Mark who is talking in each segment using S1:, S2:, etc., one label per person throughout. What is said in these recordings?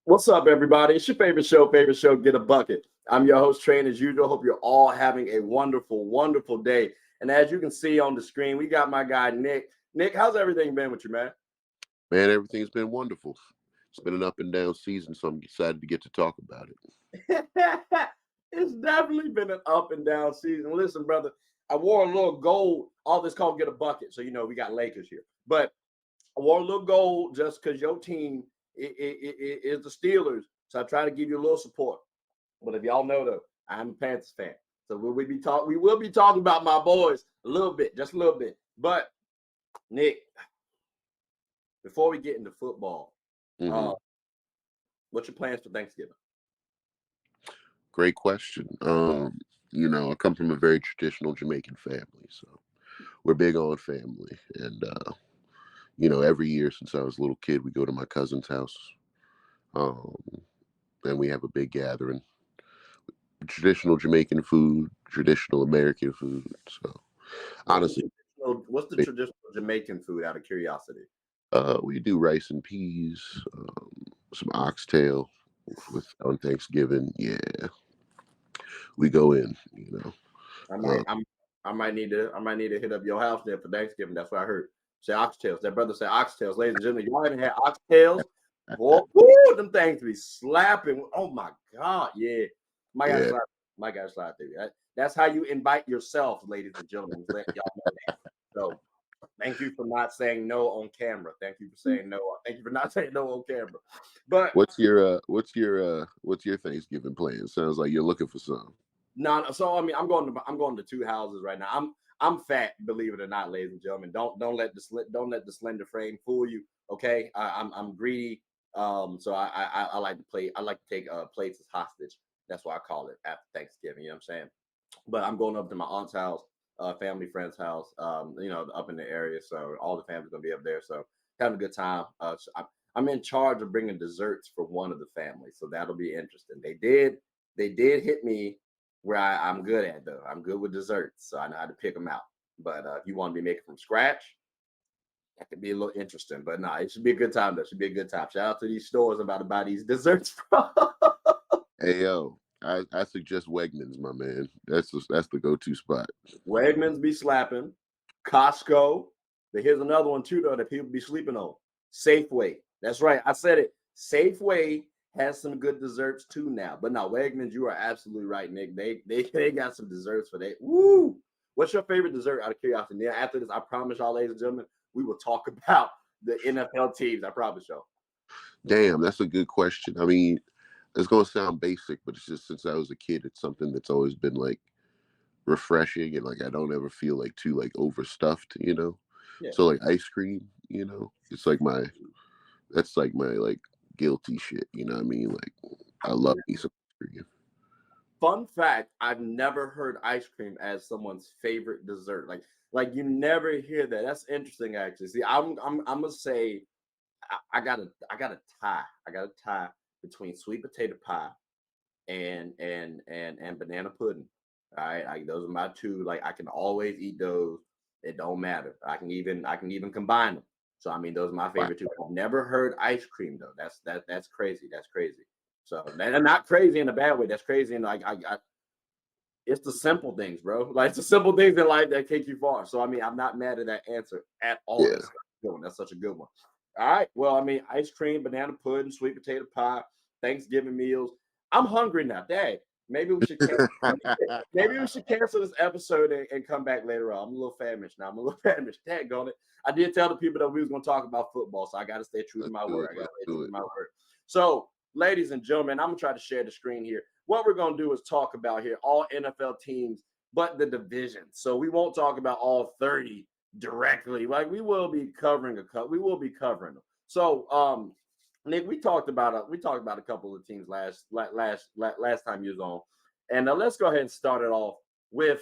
S1: What's up, everybody? It's your favorite show, Get a Bucket. I'm your host, Train, as usual. Hope you're all having a wonderful, wonderful day. And as you can see on the screen, we got my guy, Nick. Nick, how's everything been with you, man?
S2: Man, everything's been wonderful. It's been an up and down season, so I'm excited to get to talk about it.
S1: It's definitely been an up and down season. Listen, brother, I wore a little gold. All this called Get a Bucket. So, we got Lakers here. But I wore a little gold just because your team is the Steelers. So I try to give you a little support. But if y'all know, though, I'm a Panthers fan. So we will be talking about my boys a little bit, just a little bit. But, Nick, before we get into football, what's your plans for Thanksgiving?
S2: Great question. I come from a very traditional Jamaican family, so we're big on family. And every year since I was a little kid, we go to my cousin's house. And we have a big gathering. Traditional Jamaican food, traditional American food. So honestly,
S1: what's the traditional Jamaican food, out of curiosity?
S2: We do rice and peas, some oxtail on Thanksgiving. Yeah, we go in.
S1: I might need to hit up your house there for Thanksgiving. That's what I heard. Say oxtails. That brother said oxtails. Ladies and gentlemen, y'all haven't had oxtails. Boy, them things be slapping. Oh my God, yeah. My guy slide through. That's how you invite yourself, ladies and gentlemen. Let y'all know that. So thank you for not saying no on camera. Thank you for saying no. Thank you for not saying no on camera. But
S2: what's your Thanksgiving plan? Sounds like you're looking for some.
S1: No, so I mean, I'm going to two houses right now. I'm fat, believe it or not, ladies and gentlemen. Don't let the slender frame fool you. Okay, I'm greedy. So I like to take plates as hostage. That's what I call it after Thanksgiving. You know what I'm saying? But I'm going up to my aunt's house, family friend's house. Up in the area, so all the family's gonna be up there. So having a good time. So I'm in charge of bringing desserts for one of the families, so that'll be interesting. They did hit me where I'm good at, though. I'm good with desserts, so I know how to pick them out. But if you want to be making from scratch, that could be a little interesting. But no, it should be a good time, though. It should be a good time. Shout out to these stores I'm about to buy these desserts from.
S2: Hey, yo, I suggest Wegmans, my man. That's the go-to spot.
S1: Wegmans be slapping. Costco. But here's another one, too, though, that people be sleeping on. Safeway. That's right. I said it. Safeway has some good desserts too now. But no, Wegmans, you are absolutely right, Nick. They got some desserts for that. Woo! What's your favorite dessert, out of curiosity? Now, after this, I promise y'all, ladies and gentlemen, we will talk about the NFL teams. I promise y'all.
S2: Damn, that's a good question. I mean, it's gonna sound basic, but it's just since I was a kid, it's something that's always been like refreshing and like I don't ever feel like too like overstuffed, Yeah. So like ice cream, it's like that's like my like guilty shit, you know what I mean? Like I love me some ice cream.
S1: Fun fact, I've never heard ice cream as someone's favorite dessert. Like you never hear that. That's interesting, actually. See, I'm gonna say I got a tie. I got a tie between sweet potato pie and banana pudding. All right, those are my two. Like I can always eat those. It don't matter. I can even combine them. So I mean, those are my favorite two. I've never heard ice cream though. That's crazy. That's crazy. So and not crazy in a bad way. That's crazy and like I it's the simple things, bro. Like it's the simple things in life that take you far. So I mean, I'm not mad at that answer at all.
S2: Yeah.
S1: That's a good one. That's such a good one. All right. Well, I mean, ice cream, banana pudding, sweet potato pie, Thanksgiving meals. I'm hungry now. Dang. Maybe we should cancel this episode and come back later on. I'm a little famished now. I'm a little famished. Dang on it. I did tell the people that we was going to talk about football, so I got to stay true to my word. So, ladies and gentlemen, I'm going to try to share the screen here. What we're going to do is talk about here all NFL teams, but the division. So we won't talk about all 30 directly. Like we will be covering we will be covering them. So, Nick, we talked about a couple of teams last time you was on, and let's go ahead and start it off with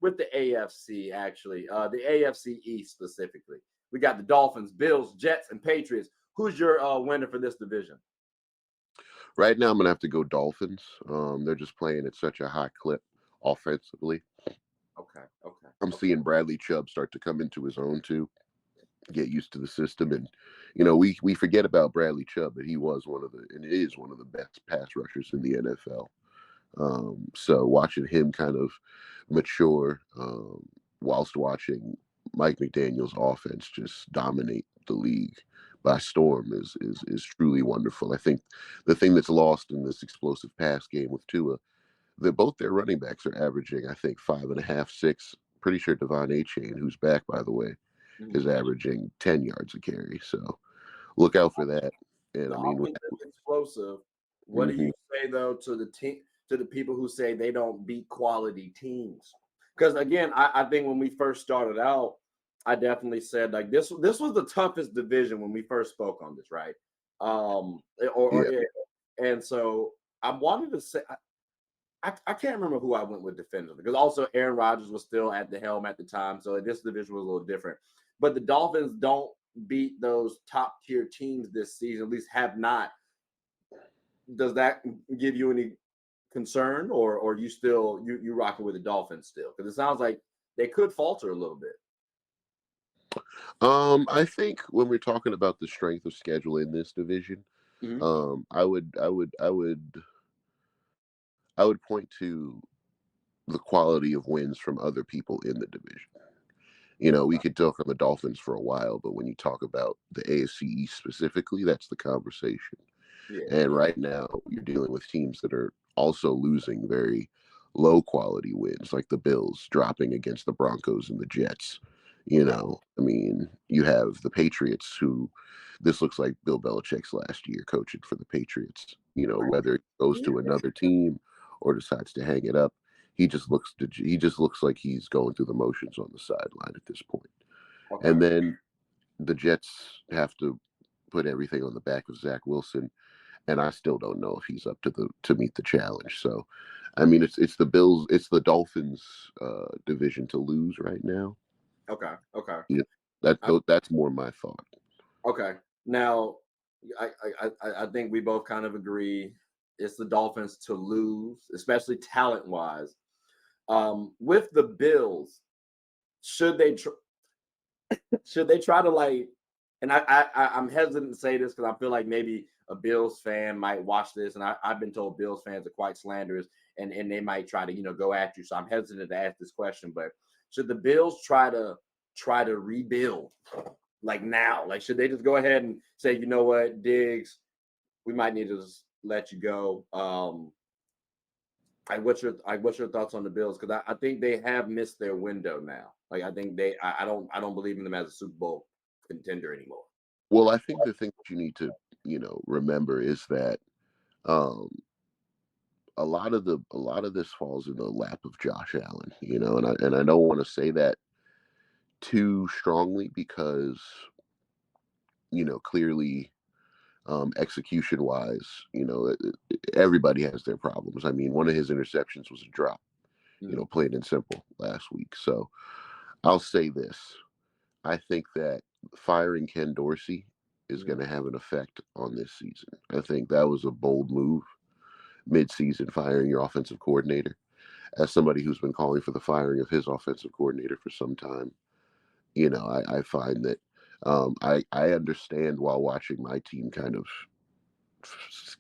S1: the AFC. Actually, the AFC East specifically. We got the Dolphins, Bills, Jets, and Patriots. Who's your winner for this division?
S2: Right now, I'm gonna have to go Dolphins. They're just playing at such a high clip offensively.
S1: Okay.
S2: I'm seeing Bradley Chubb start to come into his own too. get used to the system. And we forget about Bradley Chubb, but he was and is one of the best pass rushers in the NFL. So watching him kind of mature, whilst watching Mike McDaniel's offense just dominate the league by storm is truly wonderful. I think the thing that's lost in this explosive pass game with Tua, that both their running backs are averaging, I think, 5.5, 6. Pretty sure Devon Achane, who's back by the way, is averaging 10 yards a carry. So look out for that. And
S1: The
S2: I mean,
S1: offense is explosive. What do you say though to the people who say they don't beat quality teams? Because again, I think when we first started out, I definitely said like this was the toughest division when we first spoke on this, right? And so I wanted to say I can't remember who I went with defensively because also Aaron Rodgers was still at the helm at the time, so this division was a little different. But the Dolphins don't beat those top tier teams this season, at least have not. Does that give you any concern, or you still you rocking with the Dolphins still? Because it sounds like they could falter a little bit.
S2: I think when we're talking about the strength of schedule in this division, I would point to the quality of wins from other people in the division. We could talk on the Dolphins for a while, but when you talk about the AFC East specifically, that's the conversation.
S1: Yeah.
S2: And right now, you're dealing with teams that are also losing very low quality wins, like the Bills dropping against the Broncos and the Jets. I mean, you have the Patriots, who this looks like Bill Belichick's last year coaching for the Patriots. Whether it goes to another team or decides to hang it up, he just looks like he's going through the motions on the sideline at this point.
S1: Okay.
S2: And then the Jets have to put everything on the back of Zach Wilson, and I still don't know if he's up to meet the challenge. So, I mean, it's the Bills, it's the Dolphins division to lose right now.
S1: Okay.
S2: Yeah, that's more my thought.
S1: Okay. Now, I think we both kind of agree it's the Dolphins to lose, especially talent wise. With the Bills, should they try to like? And I'm hesitant to say this because I feel like maybe a Bills fan might watch this, and I've been told Bills fans are quite slanderous, and they might try to go at you. So I'm hesitant to ask this question, but should the Bills try to rebuild like now? Like, should they just go ahead and say, you know what, Diggs, we might need to just let you go? What's your thoughts on the Bills? Because I think they have missed their window now. Like I think I don't believe in them as a Super Bowl contender anymore.
S2: Well, I think the thing that you need to remember is that a lot of this falls in the lap of Josh Allen, and I don't want to say that too strongly because clearly, execution wise, everybody has their problems. I mean, one of his interceptions was a drop, plain and simple, last week. So I'll say this: I think that firing Ken Dorsey is going to have an effect on this season. I think that was a bold move, mid-season, firing your offensive coordinator. As somebody who's been calling for the firing of his offensive coordinator for some time, I find that I understand, while watching my team kind of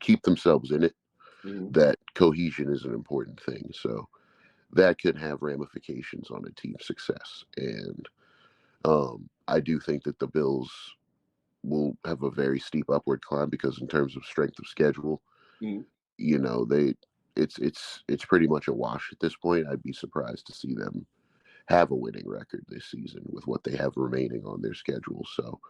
S2: keep themselves in it, that cohesion is an important thing. So that could have ramifications on a team's success. And I do think that the Bills will have a very steep upward climb because in terms of strength of schedule, it's pretty much a wash at this point. I'd be surprised to see them have a winning record this season with what they have remaining on their schedule. So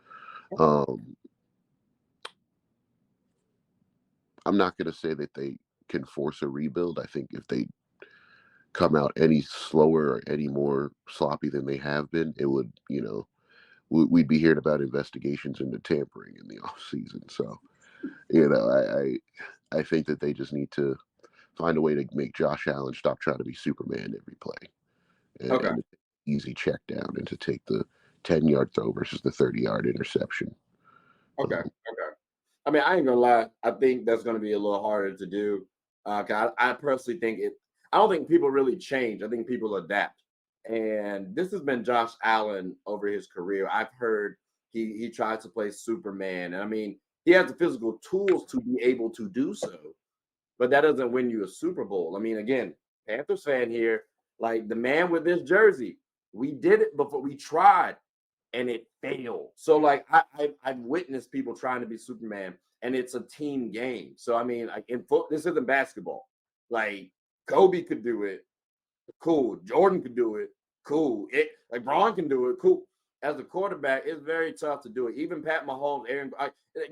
S2: I'm not going to say that they can force a rebuild. I think if they come out any slower or any more sloppy than they have been, it would, we'd be hearing about investigations into tampering in the off season. So, I think that they just need to find a way to make Josh Allen stop trying to be Superman every play, and easy check down, and to take the 10-yard throw versus the 30-yard interception.
S1: Okay. I mean, I ain't gonna lie. I think that's gonna be a little harder to do. I personally think I don't think people really change. I think people adapt. And this has been Josh Allen over his career. I've heard he tries to play Superman. And I mean, he has the physical tools to be able to do so, but that doesn't win you a Super Bowl. I mean, again, Panthers fan here, like the man with this jersey, we did it before, we tried and it failed. So like I've witnessed people trying to be Superman, and it's a team game. So I mean, like this isn't basketball. Like Kobe could do it, cool. Jordan could do it, cool. Like Braun can do it, cool. As a quarterback, it's very tough to do it. Even Pat Mahomes,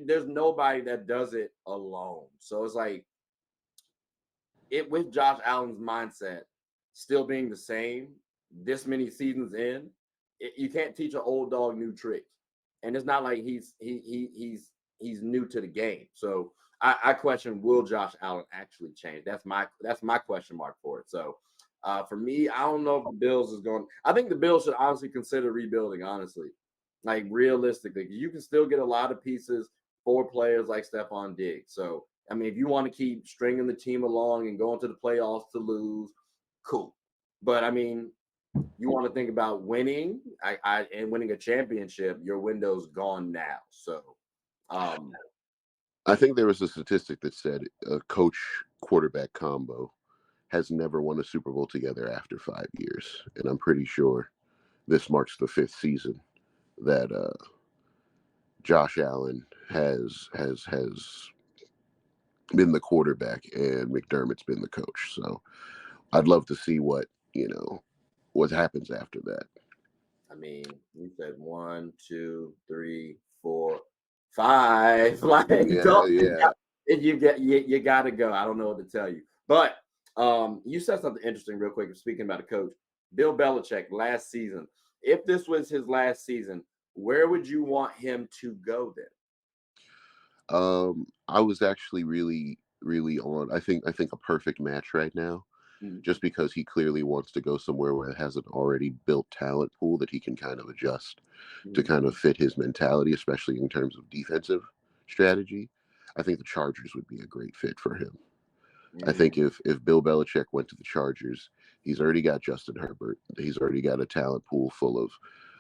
S1: there's nobody that does it alone. So it's like with Josh Allen's mindset still being the same this many seasons in, you can't teach an old dog new tricks. And it's not like he's new to the game. So I question, will Josh Allen actually change? That's my question mark for it. So for me, I don't know if the Bills is going. I think the Bills should honestly consider rebuilding. Honestly, like realistically, you can still get a lot of pieces for players like Stephon Diggs. So I mean, if you want to keep stringing the team along and going to the playoffs to lose, cool. But I mean, you want to think about winning, and winning a championship, your window's gone now. So,
S2: I think there was a statistic that said a coach quarterback combo has never won a Super Bowl together after 5 years, and I'm pretty sure this marks the 5th season that Josh Allen has been the quarterback and McDermott's been the coach. So I'd love to see what happens after that.
S1: I mean, you said 1, 2, 3, 4, 5. Like,
S2: Yeah.
S1: You got to go. I don't know what to tell you. But you said something interesting real quick. Speaking about a coach, Bill Belichick last season. If this was his last season, where would you want him to go then?
S2: I was actually really, really on. I think a perfect match right now, just because he clearly wants to go somewhere where it has an already built talent pool that he can kind of adjust to kind of fit his mentality, especially in terms of defensive strategy. I think the Chargers would be a great fit for him. I think if Bill Belichick went to the Chargers, he's already got Justin Herbert. He's already got a talent pool full of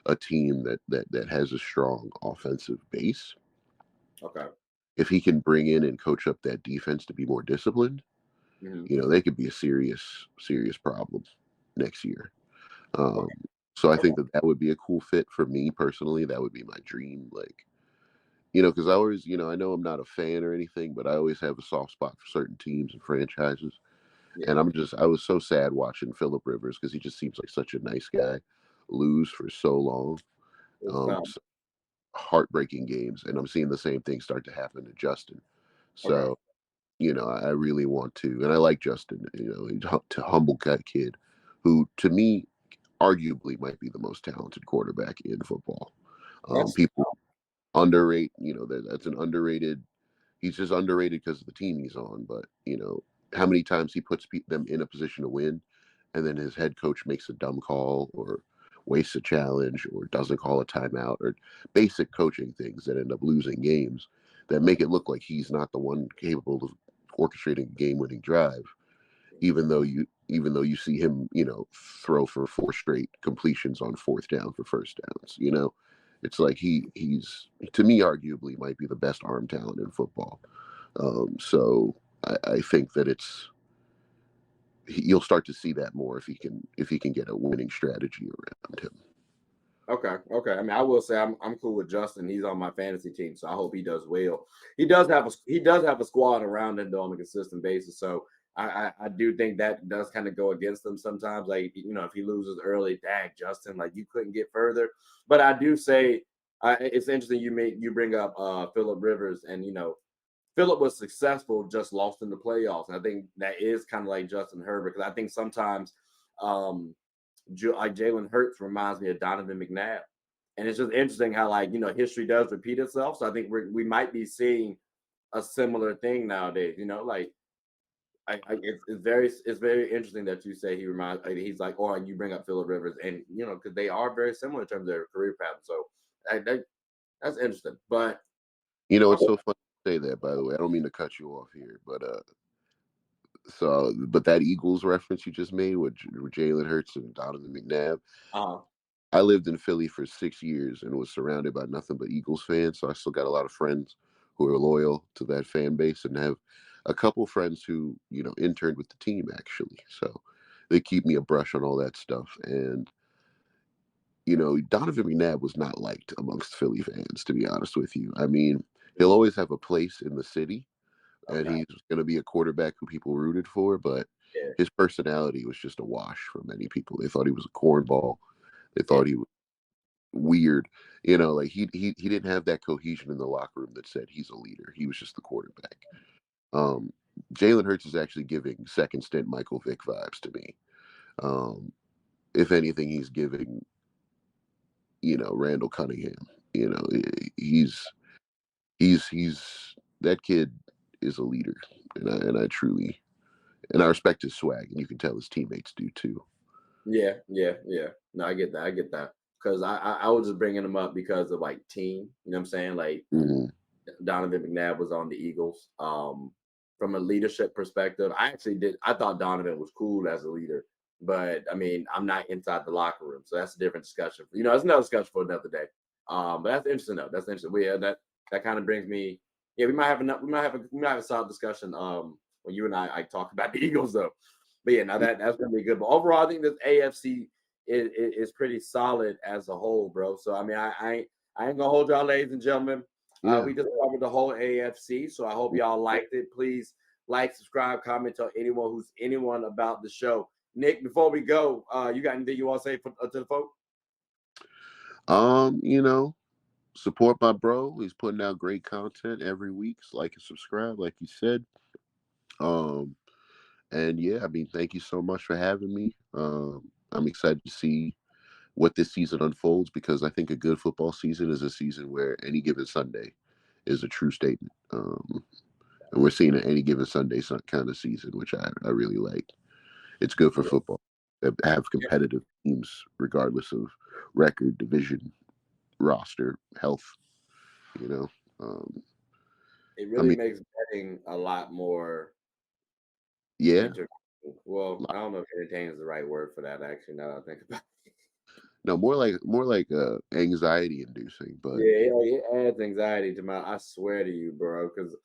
S2: a team that has a strong offensive base.
S1: Okay.
S2: If he can bring in and coach up that defense to be more disciplined, they could be a serious problem next year. So I think that would be a cool fit for me personally. That would be my dream, because I always, I know I'm not a fan or anything, but I always have a soft spot for certain teams and franchises. Yeah. And I was so sad watching Phillip Rivers because he just seems like such a nice guy lose for so long. So heartbreaking games, and I'm seeing the same thing start to happen to Justin. So, I really want to, and I like Justin. He's a humble kid who, to me, arguably might be the most talented quarterback in football. People underrate. That's an underrated. He's just underrated because of the team he's on. But how many times he puts them in a position to win, and then his head coach makes a dumb call or wastes a challenge or doesn't call a timeout, or basic coaching things that end up losing games that make it look like he's not the one capable of orchestrating a game-winning drive, even though you see him throw for 4 straight completions on 4th down for first downs. It's like he's, to me, arguably might be the best arm talent in football. So I think that you'll start to see that more if he can get a winning strategy around him.
S1: Okay. I mean, I will say I'm cool with Justin. He's on my fantasy team, so I hope he does well. He does have a squad around him though on a consistent basis. So I do think that does kind of go against them sometimes. Like, if he loses early, dang, Justin, like you couldn't get further. But I do say it's interesting you bring up Phillip Rivers, and Phillip was successful, just lost in the playoffs. And I think that is kind of like Justin Herbert, because I think sometimes like Jalen Hurts reminds me of Donovan McNabb. And it's just interesting how, history does repeat itself. So I think we might be seeing a similar thing nowadays. It's very interesting that you say he's like, or you bring up Phillip Rivers, and because they are very similar in terms of their career path. So that's interesting. But
S2: it's so funny to say that, by the way. I don't mean to cut you off here, but but that Eagles reference you just made with Jalen Hurts and Donovan McNabb, I lived in Philly for 6 years and was surrounded by nothing but Eagles fans. So I still got a lot of friends who are loyal to that fan base, and have a couple friends who, interned with the team actually. So they keep me abreast on all that stuff. And, Donovan McNabb was not liked amongst Philly fans, to be honest with you. I mean, he'll always have a place in the city, and
S1: Okay.
S2: he's going to be a quarterback who people rooted for, but
S1: Yeah.
S2: his personality was just a wash for many people. They thought he was a cornball. They
S1: Yeah.
S2: thought he was weird. Like he didn't have that cohesion in the locker room that said he's a leader. He was just the quarterback. Um, Jalen Hurts is actually giving second stint Michael Vick vibes to me. If anything, he's giving, Randall Cunningham. He's that kid is a leader, and I truly, and I respect his swag, and you can tell his teammates do too.
S1: Yeah, yeah, yeah. No, I get that. I get that. Because I was just bringing him up because of like team. You know what I'm saying? Like
S2: Hmm.
S1: Donovan McNabb was on the Eagles. From a leadership perspective, I thought Donovan was cool as a leader, but I mean, I'm not inside the locker room, so that's a different discussion. It's another discussion for another day. But that's interesting though. That's interesting. That kind of brings me. Yeah, we might have a solid discussion. When you and I talk about the Eagles though. But yeah, now that's gonna be good. But overall, I think this AFC is pretty solid as a whole, bro. So I mean, I ain't gonna hold y'all, ladies and gentlemen.
S2: Yeah.
S1: We just covered the whole AFC, so I hope y'all liked it. Please like, subscribe, comment, tell anyone about the show. Nick, before we go, you got anything you want to say to the folks?
S2: Support my bro. He's putting out great content every week. So like and subscribe, like you said. And yeah, I mean, thank you so much for having me. I'm excited to see what this season unfolds, because I think a good football season is a season where any given Sunday is a true statement. And we're seeing an any given Sunday kind of season, which I really like. It's good for
S1: Yeah,
S2: football. Have competitive teams regardless of record, division, roster, health. You know, um,
S1: it
S2: I
S1: really
S2: mean,
S1: makes betting a lot more
S2: yeah,
S1: entertaining. Well, I don't know if entertaining is the right word for that. Actually, now that I think about it.
S2: no, more like anxiety inducing, but
S1: Yeah, it adds anxiety to my. I swear to you, bro. Because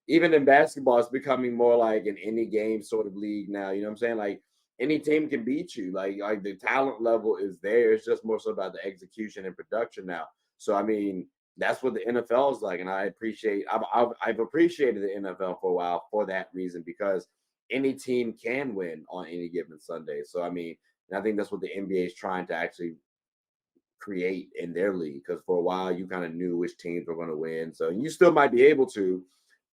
S1: even in basketball, it's becoming more like an any game sort of league now. You know what I'm saying? Like any team can beat you. Like the talent level is there. It's just more so about the execution and production now. So I mean, that's what the NFL is like, and I appreciate. I've appreciated the NFL for a while for that reason, because any team can win on any given Sunday. So I mean, and I think that's what the NBA is trying to actually create in their league, because for a while you kind of knew which teams were going to win. So you still might be able to,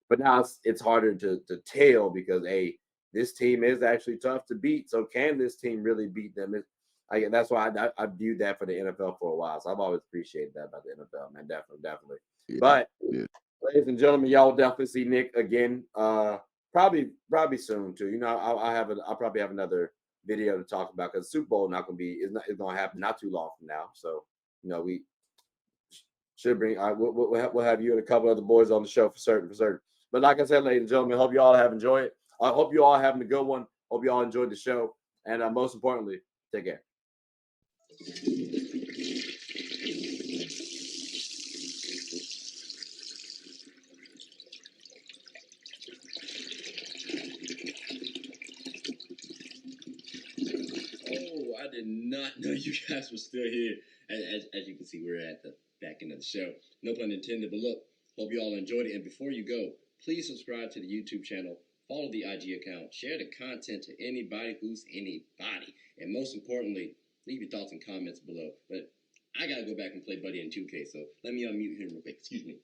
S1: but now it's harder to tell, because hey, this team is actually tough to beat. So can this team really beat them? That's why I viewed that for the NFL for a while. So I've always appreciated that about the NFL, man. Definitely, definitely.
S2: yeah,
S1: But
S2: yeah.
S1: ladies and gentlemen, y'all will definitely see Nick again. Probably soon too. I'll probably have another video to talk about, because Super Bowl not gonna be is gonna happen not too long from now. So we should bring. We'll have you and a couple other boys on the show for certain, for certain. But like I said, ladies and gentlemen, hope you all have enjoyed it. I hope you all having a good one. Hope you all enjoyed the show, and most importantly, take care.
S3: Oh, I did not know you guys were still here. As you can see, we're at the back end of the show. No pun intended, but look, hope you all enjoyed it. And before you go, please subscribe to the YouTube channel, follow the IG account, share the content to anybody who's anybody. And most importantly, leave your thoughts and comments below. But I got to go back and play Buddy in 2K, so let me unmute him real quick. Excuse me.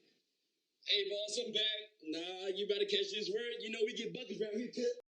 S3: Hey, boss, I'm back. Nah, you better catch this word. You know we get buckets around here, too.